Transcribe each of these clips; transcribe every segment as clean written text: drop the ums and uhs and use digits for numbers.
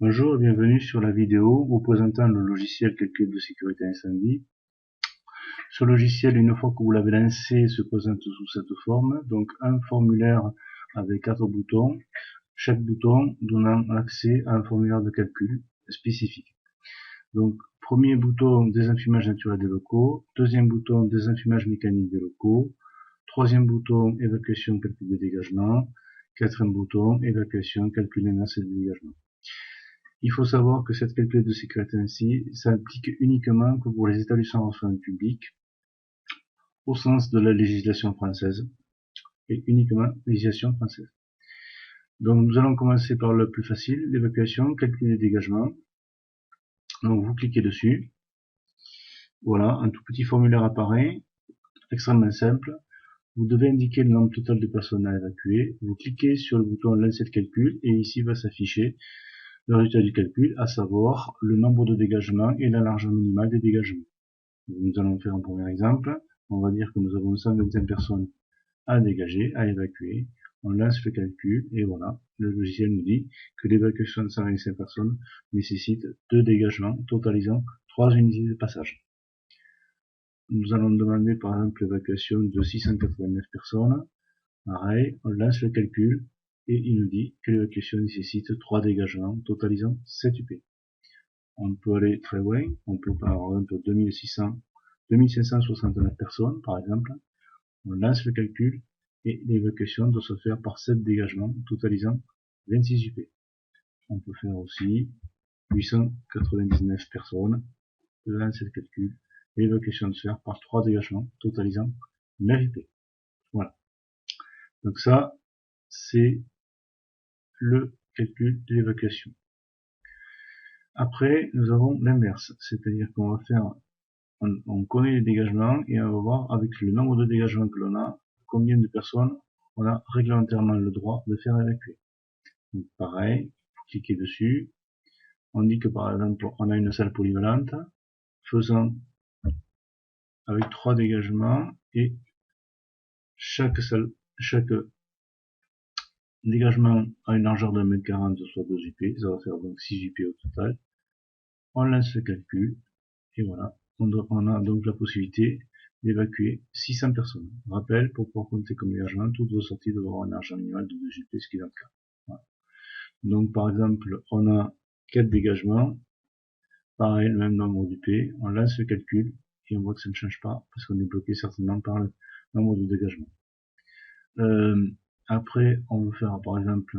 Bonjour et bienvenue sur la vidéo vous présentant le logiciel calcul de sécurité incendie. Ce logiciel, une fois que vous l'avez lancé, se présente sous cette forme, donc un formulaire avec 4 boutons, chaque bouton donnant accès à un formulaire de calcul spécifique. Donc, premier bouton, désenfumage naturel des locaux, deuxième bouton, désenfumage mécanique des locaux, troisième bouton, évacuation, calcul des dégagements, quatrième bouton, évacuation, calcul des masses et des dégagements. Il faut savoir que cette calcul de sécurité ainsi s'applique uniquement que pour les établissements en soins publics, au sens de la législation française, et uniquement législation française. Donc nous allons commencer par le plus facile, l'évacuation, calcul des dégagements. Donc vous cliquez dessus, voilà, un tout petit formulaire apparaît, extrêmement simple. Vous devez indiquer le nombre total de personnes à évacuer. Vous cliquez sur le bouton lancer le calcul et ici va s'afficher le résultat du calcul, à savoir le nombre de dégagements et la largeur minimale des dégagements. Nous allons faire un premier exemple. On va dire que nous avons 125 personnes à dégager, à évacuer. On lance le calcul et voilà, le logiciel nous dit que l'évacuation de 125 personnes nécessite 2 dégagements totalisant 3 unités de passage. Nous allons demander par exemple l'évacuation de 689 personnes. Pareil, on lance le calcul et il nous dit que l'évacuation nécessite 3 dégagements totalisant 7 UP. On peut aller très loin, on peut par exemple 2569 personnes par exemple. On lance le calcul et l'évacuation doit se faire par 7 dégagements totalisant 26 UP. On peut faire aussi 899 personnes, lancer le calcul et l'évacuation doit se faire par 3 dégagements totalisant 9 UP. Voilà. Donc ça, c'est le calcul de l'évacuation. Après, nous avons l'inverse, c'est-à-dire qu'on va faire, on connaît les dégagements et on va voir avec le nombre de dégagements que l'on a, combien de personnes on a réglementairement le droit de faire évacuer. Donc pareil, vous cliquez dessus, on dit que par exemple on a une salle polyvalente, faisant avec 3 dégagements et chaque dégagement a une largeur de 1,40 m, soit 2 UP, ça va faire donc 6 UP au total. On lance le calcul et voilà, on a donc la possibilité d'évacuer 600 personnes. Rappel, pour pouvoir compter comme dégagement, toutes vos sorties devront avoir une largeur minimale de 2 UP, ce qui est dans le cas. Voilà. Donc par exemple, on a 4 dégagements, pareil, le même nombre d'UP, on lance le calcul et on voit que ça ne change pas parce qu'on est bloqué certainement par le nombre de dégagements. Après, on veut faire par exemple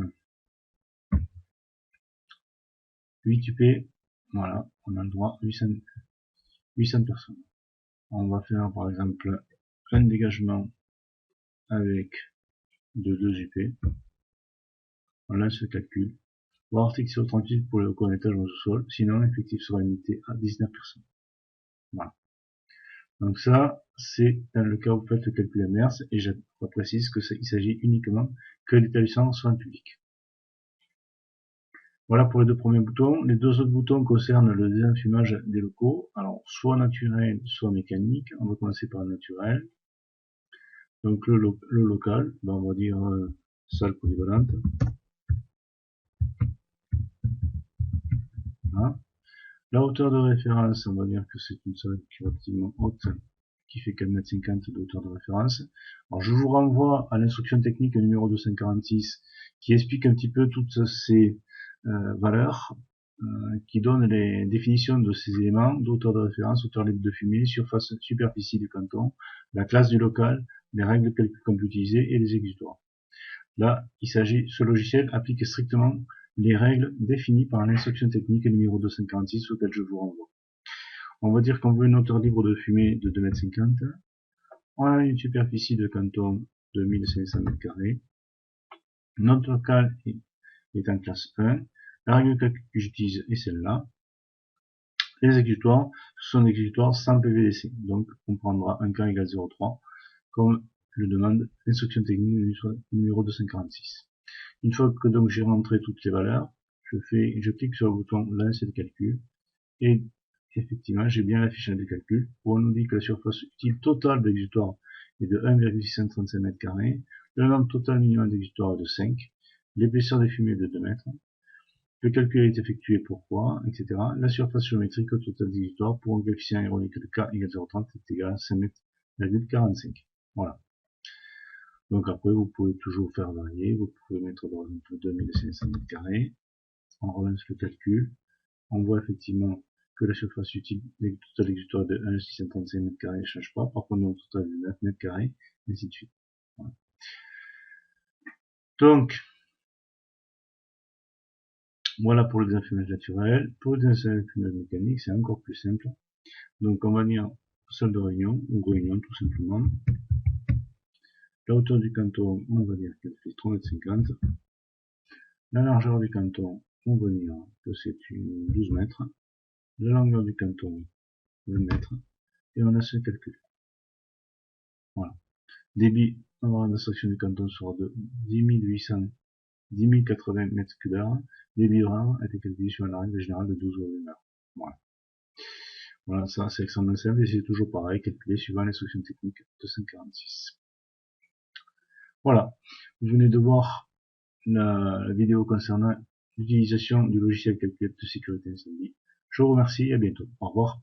8 UP, voilà, on a le droit 800 personnes. On va faire par exemple un dégagement avec de 2 UP, on lance le calcul. Voir article sur 38 pour le locaux en étage ou au sous-sol, sinon l'effectif sera limité à 19 personnes. Voilà. Donc ça, c'est dans le cas où vous faites le calcul inverse, et je précise qu'il s'agit uniquement que d'établissements soins publics. Voilà pour les deux premiers boutons. Les deux autres boutons concernent le désenfumage des locaux, alors soit naturel, soit mécanique. On va commencer par le naturel. Donc le local, ben on va dire salle polyvalente. Voilà. La hauteur de référence, on va dire que c'est une salle qui est relativement haute, qui fait 4,50 m de hauteur de référence. Alors je vous renvoie à l'instruction technique numéro 246 qui explique un petit peu toutes ces valeurs, qui donne les définitions de ces éléments d'auteur de référence, hauteur libre de fumée, surface, superficie du canton, la classe du local, les règles de calcul qu'on peut utiliser et les exutoires. Là, ce logiciel applique strictement les règles définies par l'instruction technique numéro 246 auquel je vous renvoie. On va dire qu'on veut une hauteur libre de fumée de 2,50 m. On a une superficie de canton de 1500 m². Notre local est en classe 1. La règle de calcul que j'utilise est celle-là. Les exécutoires, ce sont des exécutoires sans PVDC. Donc, on prendra un K égale 0,3, comme le demande l'instruction technique numéro 246. Une fois que donc j'ai rentré toutes les valeurs, je clique sur le bouton lancer le calcul, et effectivement, j'ai bien l'affichage de calcul, où on nous dit que la surface utile totale d'exutoire est de 1,635 m², le nombre total minimum d'exutoire est de 5, l'épaisseur des fumées est de 2 mètres, Le calcul est effectué pourquoi, etc. La surface géométrique au total d'exutoire pour un coefficient ironique de k égale 0,30 est égal à 5,45 m. Voilà. Donc après, vous pouvez toujours faire varier. Vous pouvez mettre par exemple 2500 m². On relance le calcul. On voit effectivement que la surface utile total exutoire de 1,635 m² ne change pas. Par contre, le total de 9 m², et ainsi de suite. Voilà. Donc, voilà pour le désenfumage naturel. Pour le désenfumage mécanique, c'est encore plus simple. Donc, on va venir salle de réunion, ou réunion tout simplement. La hauteur du canton, on va dire qu'elle fait 3,50 m. La largeur du canton, on va dire que c'est 12 mètres. La longueur du canton, 20 mètres. Et on a ce calcul. Voilà. Débit en d'instruction du canton sera de 10 080 m³. Débit horaire a été calculé sur la règle générale de 12 Webber. Voilà. Voilà, ça c'est extrêmement simple et c'est toujours pareil, calculé suivant l'instruction technique 246. Voilà, vous venez de voir la vidéo concernant l'utilisation du logiciel calculateur de sécurité incendie. Je vous remercie et à bientôt. Au revoir.